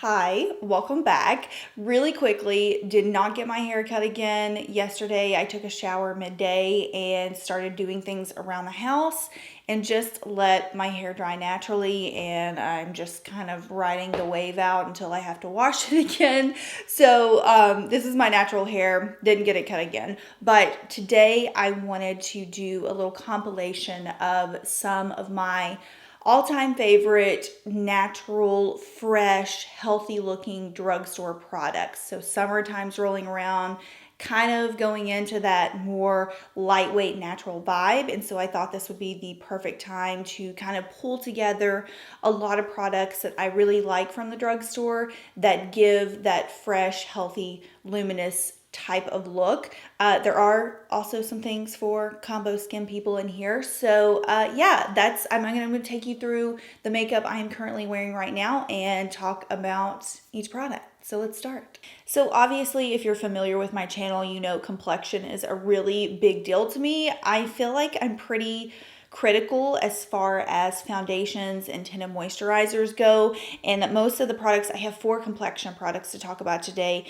Hi, welcome back. Really quickly, did not get my hair cut again yesterday. I took a shower midday and started doing things around the house and just let my hair dry naturally, and I'm just kind of riding the wave out until I have to wash it again. So this is my natural hair. Didn't get it cut again, but today I wanted to do a little compilation of some of my all-time favorite natural, fresh, healthy looking drugstore products. So summertime's rolling around, kind of going into that more lightweight natural vibe. And so I thought this would be the perfect time to kind of pull together a lot of products that I really like from the drugstore that give that fresh, healthy, luminous type of look. There are also some things for combo skin people in here. So yeah, I'm going to take you through the makeup I am currently wearing right now and talk about each product. So let's start. So obviously, if you're familiar with my channel, you know complexion is a really big deal to me. I feel like I'm pretty critical as far as foundations and tinted moisturizers go, and most of the products, I have 4 complexion products to talk about today.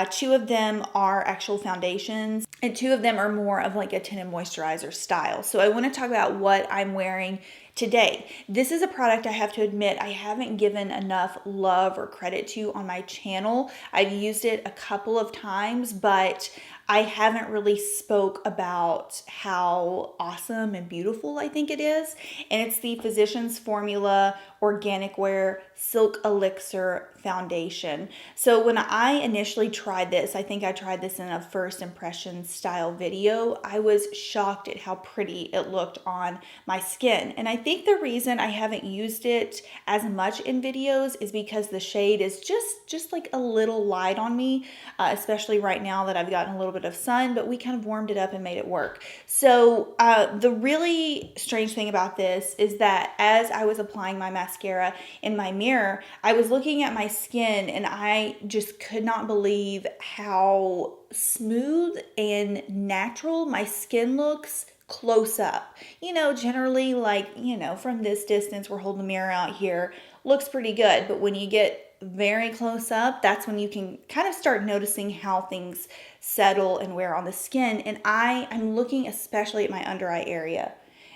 2 of them are actual foundations and 2 of them are more of like a tinted moisturizer style. So I want to talk about what I'm wearing today. This is a product I have to admit I haven't given enough love or credit to on my channel. I've used it a couple of times, but I haven't really spoke about how awesome and beautiful I think it is. And it's the Physicians Formula Organic Wear Silk Elixir Foundation. So when I initially tried this, I think I tried this in a first impression style video, I was shocked at how pretty it looked on my skin. And I think the reason I haven't used it as much in videos is because the shade is just like a little light on me, especially right now that I've gotten a little bit of sun, but we kind of warmed it up and made it work. So the really strange thing about this is that as I was applying my mascara in my mirror, I was looking at my skin and I just could not believe how smooth and natural my skin looks close up. You know, generally like, from this distance, we're holding the mirror out here, looks pretty good. But when you get very close up, that's when you can kind of start noticing how things settle and wear on the skin. And I'm looking especially at my under eye area.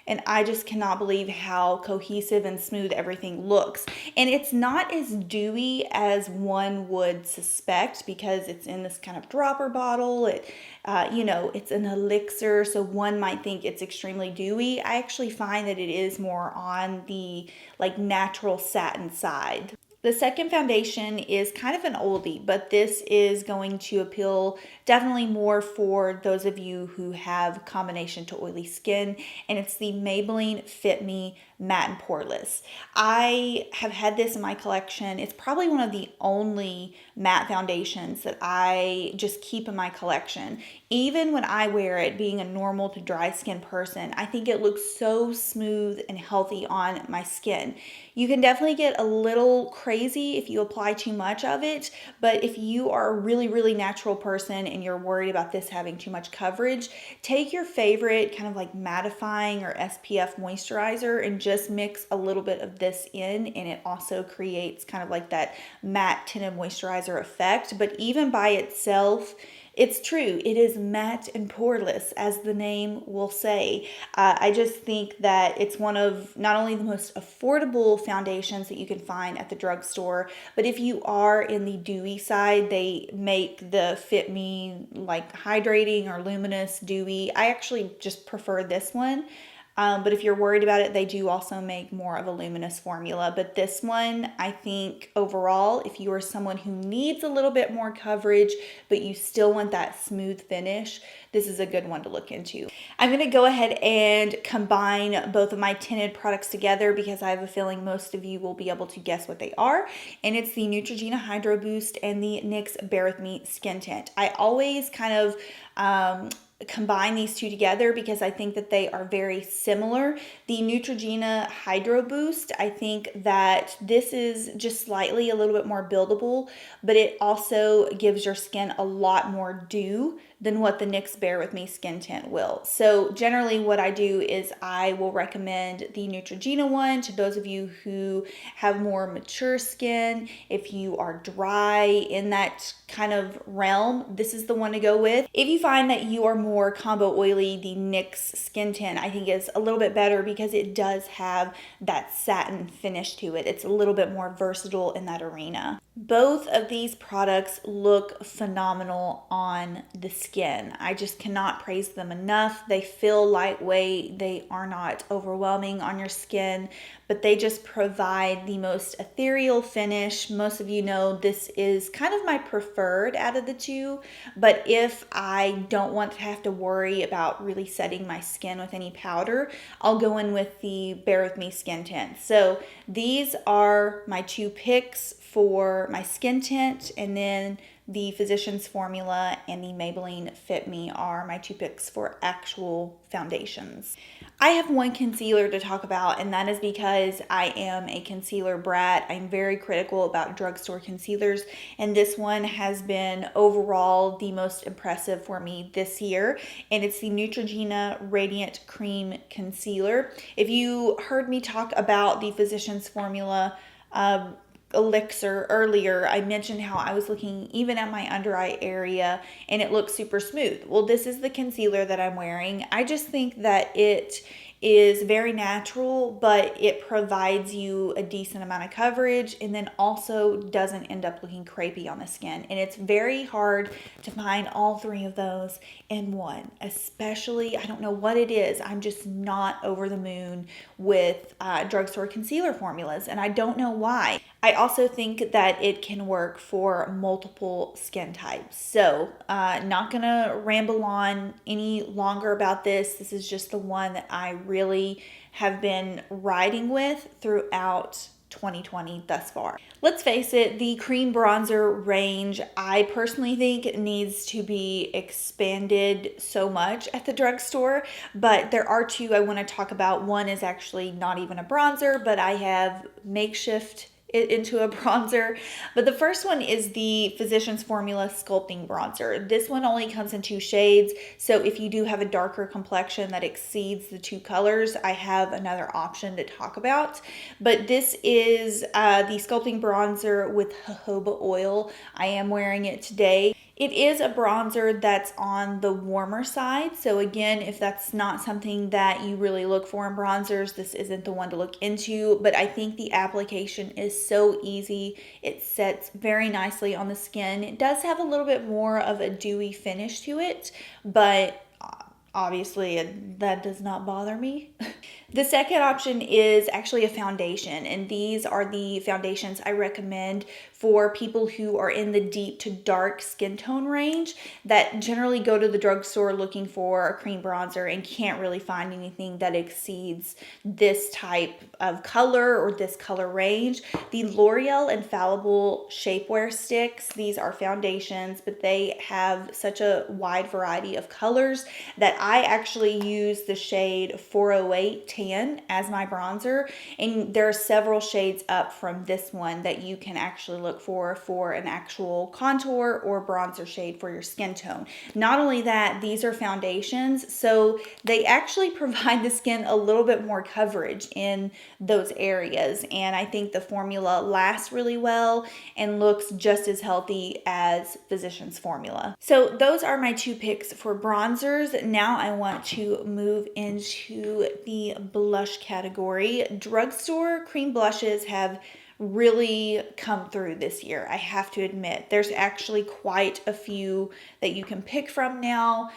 And I just cannot believe how cohesive and smooth everything looks. And it's not as dewy as one would suspect because it's in this kind of dropper bottle. It's an elixir, so one might think it's extremely dewy. I actually find that it is more on the like natural satin side. The second foundation is kind of an oldie, but this is going to appeal definitely more for those of you who have combination to oily skin, and it's the Maybelline Fit Me Matte and Poreless. I have had this in my collection. It's probably one of the only matte foundations that I just keep in my collection. Even when I wear it, being a normal to dry skin person, I think it looks so smooth and healthy on my skin. You can definitely get a little crazy if you apply too much of it, but if you are a really, really natural person and you're worried about this having too much coverage, take your favorite kind of like mattifying or SPF moisturizer and just mix a little bit of this in, and it also creates kind of like that matte tinted moisturizer effect. But even by itself, it's true. It is matte and poreless, as the name will say. I just think that it's one of not only the most affordable foundations that you can find at the drugstore, but if you are in the dewy side, they make the Fit Me like hydrating or luminous dewy. I actually just prefer this one. But if you're worried about it, they do also make more of a luminous formula. But this one, I think overall, if you are someone who needs a little bit more coverage, but you still want that smooth finish, this is a good one to look into. I'm going to go ahead and combine both of my tinted products together because I have a feeling most of you will be able to guess what they are. And it's the Neutrogena Hydro Boost and the NYX Bare With Me Skin Tint. I always kind of combine these two together because I think that they are very similar. The Neutrogena Hydro Boost, I think that this is just slightly a little bit more buildable, but it also gives your skin a lot more dew than what the NYX Bare With Me Skin Tint will. So generally what I do is I will recommend the Neutrogena one to those of you who have more mature skin. If you are dry in that kind of realm, this is the one to go with. If you find that you are more combo oily, the NYX Skin Tint I think is a little bit better because it does have that satin finish to it. It's a little bit more versatile in that arena. Both of these products look phenomenal on the skin. I just cannot praise them enough. They feel lightweight. They are not overwhelming on your skin, but they just provide the most ethereal finish. Most of you know this is kind of my preferred out of the two, but if I don't want to have to worry about really setting my skin with any powder, I'll go in with the Bare With Me Skin Tint. So these are my two picks for my skin tint, and then the Physicians Formula and the Maybelline Fit Me are my two picks for actual foundations. I have one concealer to talk about, and that is because I am a concealer brat. I'm very critical about drugstore concealers, and this one has been overall the most impressive for me this year, and it's the Neutrogena Radiant Cream Concealer. If you heard me talk about the Physicians Formula Elixir earlier, I mentioned how I was looking even at my under eye area and it looks super smooth. Well, this is the concealer that I'm wearing. I just think that it is very natural, but it provides you a decent amount of coverage and then also doesn't end up looking crepey on the skin. And it's very hard to find all three of those in one, especially, I don't know what it is. I'm just not over the moon with drugstore concealer formulas, and I don't know why. I also think that it can work for multiple skin types. So not gonna ramble on any longer about this. This is just the one that I really have been riding with throughout 2020 thus far. Let's face it, the cream bronzer range, I personally think it needs to be expanded so much at the drugstore, but there are two I want to talk about. One is actually not even a bronzer, but I have makeshift it into a bronzer. But the first one is the Physicians Formula Sculpting Bronzer. This one only comes in two shades, so if you do have a darker complexion that exceeds the two colors, I have another option to talk about. But this is the Sculpting Bronzer with jojoba oil. I am wearing it today. It is a bronzer that's on the warmer side. So again, if that's not something that you really look for in bronzers, this isn't the one to look into. But I think the application is so easy. It sets very nicely on the skin. It does have a little bit more of a dewy finish to it, but obviously that does not bother me. The second option is actually a foundation, and these are the foundations I recommend for people who are in the deep to dark skin tone range that generally go to the drugstore looking for a cream bronzer and can't really find anything that exceeds this type of color or this color range. The L'Oreal Infallible Shapewear Sticks, these are foundations, but they have such a wide variety of colors that I actually use the shade 408 Tan as my bronzer, and there are several shades up from this one that you can actually look for an actual contour or bronzer shade for your skin tone. Not only that, these are foundations, so they actually provide the skin a little bit more coverage in those areas, and I think the formula lasts really well and looks just as healthy as Physicians Formula. So those are my two picks for bronzers. Now I want to move into the blush category. Drugstore cream blushes have really come through this year, I have to admit. There's actually quite a few that you can pick from now.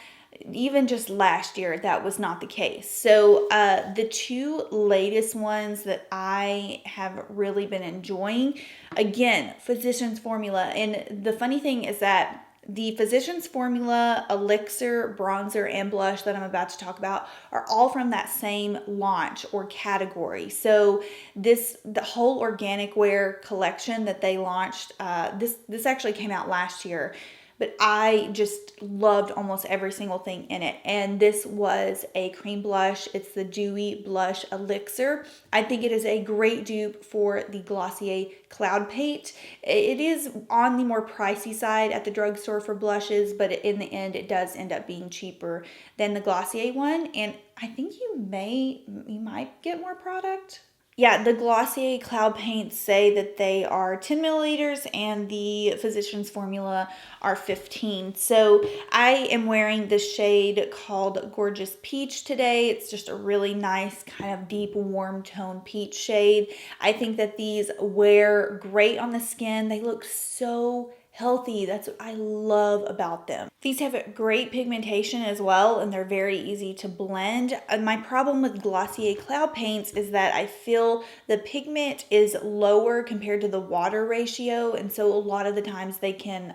Even just last year, that was not the case. So the two latest ones that I have really been enjoying, again, Physicians Formula. And the funny thing is that the Physicians Formula Elixir bronzer and blush that I'm about to talk about are all from that same launch or category. So the whole organic wear collection that they launched, this actually came out last year. but I just loved almost every single thing in it. And this was a cream blush. It's the Dewy Blush Elixir. I think it is a great dupe for the Glossier Cloud Paint. It is on the more pricey side at the drugstore for blushes, but in the end, it does end up being cheaper than the Glossier one. And I think you might get more product. Yeah, the Glossier Cloud Paints say that they are 10 milliliters and the Physicians Formula are 15. So I am wearing this shade called Gorgeous Peach today. It's just a really nice kind of deep warm tone peach shade. I think that these wear great on the skin. They look so healthy. That's what I love about them. These have great pigmentation as well, and they're very easy to blend. My problem with Glossier Cloud Paints is that I feel the pigment is lower compared to the water ratio, and so a lot of the times they can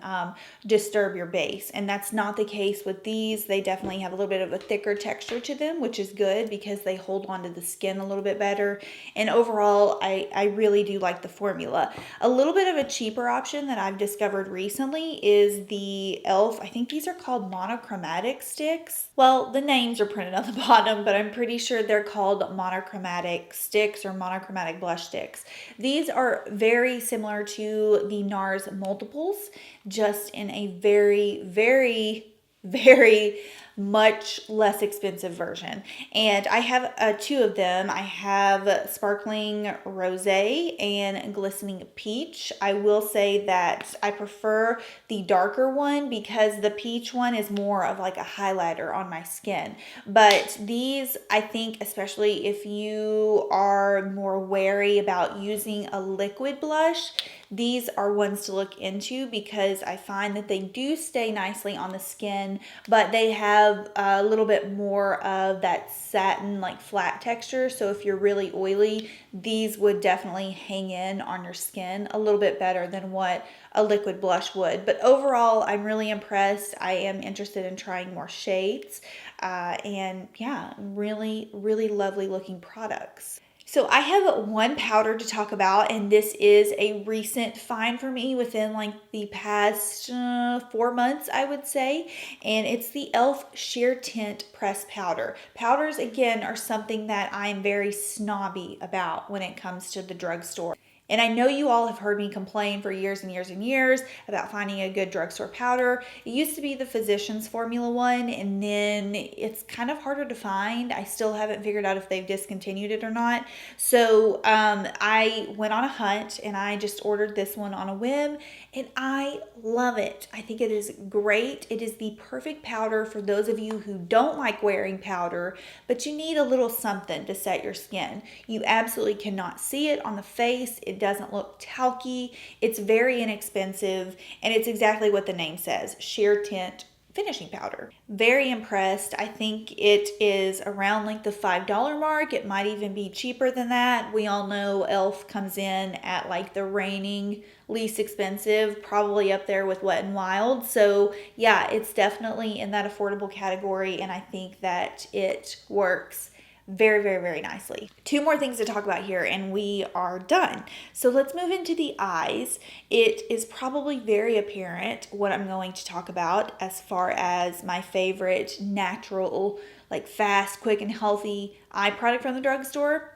disturb your base, and that's not the case with these. They definitely have a little bit of a thicker texture to them, which is good because they hold onto the skin a little bit better, and overall I really do like the formula. A little bit of a cheaper option that I've discovered recently is the e.l.f. I think these are called Monochromatic Sticks. Well, the names are printed on the bottom, but I'm pretty sure they're called Monochromatic Sticks or Monochromatic Blush Sticks. These are very similar to the NARS Multiples, just in a very, very, very much less expensive version. And I have two of them. I have Sparkling Rosé and Glistening Peach. I will say that I prefer the darker one because the peach one is more of like a highlighter on my skin. But these, I think, especially if you are more wary about using a liquid blush, these are ones to look into because I find that they do stay nicely on the skin, but they have a little bit more of that satin, like flat texture. So if you're really oily, these would definitely hang in on your skin a little bit better than what a liquid blush would. But overall, I'm really impressed. I am interested in trying more shades. And yeah, really, really lovely looking products. So I have one powder to talk about, and this is a recent find for me within like the past 4 months, I would say, and it's the e.l.f. Sheer Tint Press Powder. Powders, again, are something that I'm very snobby about when it comes to the drugstore. And I know you all have heard me complain for years and years and years about finding a good drugstore powder. It used to be the Physicians Formula one, and then it's kind of harder to find. I still haven't figured out if they've discontinued it or not. So I went on a hunt and I just ordered this one on a whim, and I love it. I think it is great. It is the perfect powder for those of you who don't like wearing powder, but you need a little something to set your skin. You absolutely cannot see it on the face. It doesn't look talky. It's very inexpensive, and it's exactly what the name says, Sheer Tint finishing powder. Very impressed. I think it is around like the $5 mark. It might even be cheaper than that. We all know e.l.f. comes in at like the reigning least expensive, probably up there with Wet n Wild. So yeah, it's definitely in that affordable category, and I think that it works very, very, very nicely. Two more things to talk about here and we are done. So let's move into the eyes. It is probably very apparent what I'm going to talk about as far as my favorite natural, like fast, quick, and healthy eye product from the drugstore.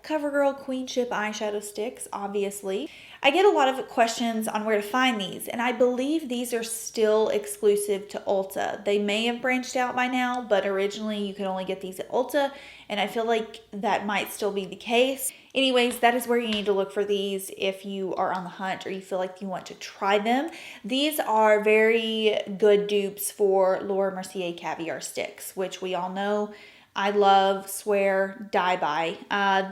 Covergirl Queenship eyeshadow sticks, obviously. I get a lot of questions on where to find these, and I believe these are still exclusive to Ulta. They may have branched out by now, but originally you could only get these at Ulta, and I feel like that might still be the case. Anyways, that is where you need to look for these if you are on the hunt or you feel like you want to try them. These are very good dupes for Laura Mercier Caviar Sticks, which we all know I love, swear, die by.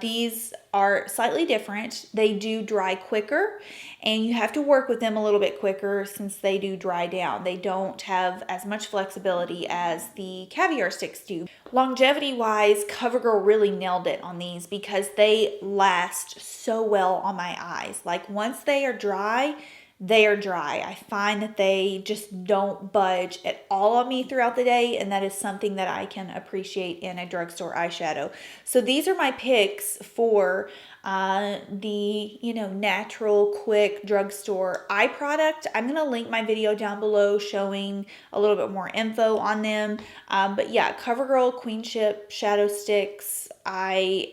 These are slightly different. They do dry quicker, and you have to work with them a little bit quicker since they do dry down. They don't have as much flexibility as the caviar sticks do. Longevity-wise, CoverGirl really nailed it on these because they last so well on my eyes. Like once they are dry, they are dry. I find that they just don't budge at all on me throughout the day, and that is something that I can appreciate in a drugstore eyeshadow. So these are my picks for the, natural, quick drugstore eye product. I'm going to link my video down below showing a little bit more info on them. But yeah, Covergirl Queenship Shadow Sticks. I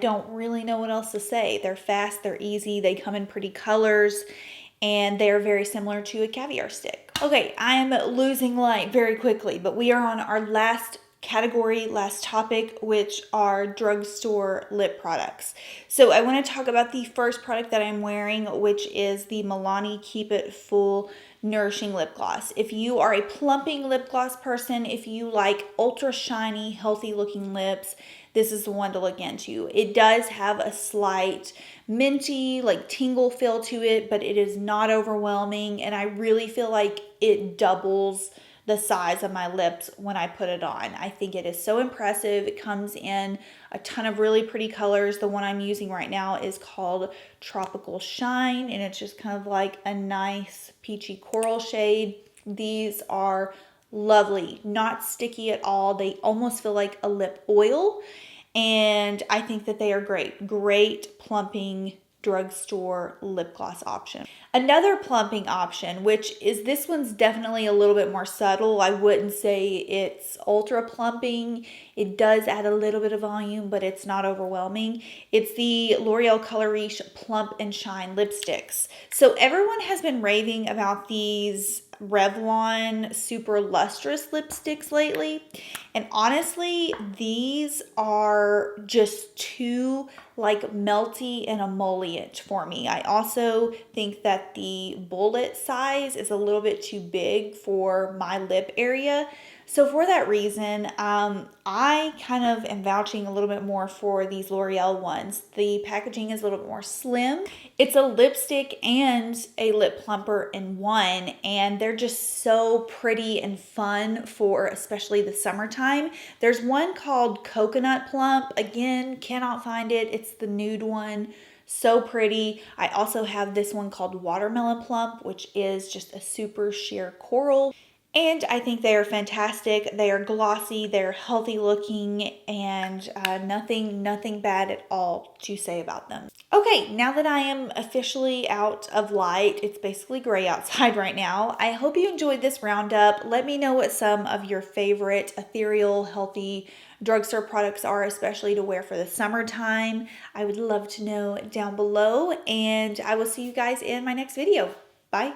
don't really know what else to say. They're fast, they're easy, they come in pretty colors, and they're very similar to a caviar stick. Okay, I'm losing light very quickly, but we are on our last category, last topic, which are drugstore lip products. So I want to talk about the first product that I'm wearing, which is the Milani Keep It Full Nourishing Lip Gloss. If you are a plumping lip gloss person, if you like ultra shiny, healthy looking lips, this is the one to look into. It does have a slight minty, like tingle feel to it, but it is not overwhelming, and I really feel like it doubles the size of my lips when I put it on. I think it is so impressive. It comes in a ton of really pretty colors. The one I'm using right now is called Tropical Shine, and it's just kind of like a nice peachy coral shade. These are lovely, not sticky at all. They almost feel like a lip oil, and I think that they are great plumping drugstore lip gloss option. Another plumping option, which is, this one's definitely a little bit more subtle. I wouldn't say it's ultra plumping. It does add a little bit of volume, but it's not overwhelming. It's the L'Oreal Color Riche Plump and Shine lipsticks. So everyone has been raving about these Revlon super lustrous lipsticks lately, and honestly these are just too like melty and emollient for me. I also think that the bullet size is a little bit too big for my lip area. So for that reason, I kind of am vouching a little bit more for these L'Oreal ones. The packaging is a little bit more slim. It's a lipstick and a lip plumper in one, and they're just so pretty and fun for especially the summertime. There's one called Coconut Plump. Again, cannot find it. It's the nude one. So pretty. I also have this one called Watermelon Plump, which is just a super sheer coral. And I think they are fantastic. They are glossy, they're healthy looking, and nothing bad at all to say about them. Okay, now that I am officially out of light, it's basically gray outside right now. I hope you enjoyed this roundup. Let me know what some of your favorite ethereal, healthy drugstore products are, especially to wear for the summertime. I would love to know down below, and I will see you guys in my next video. Bye.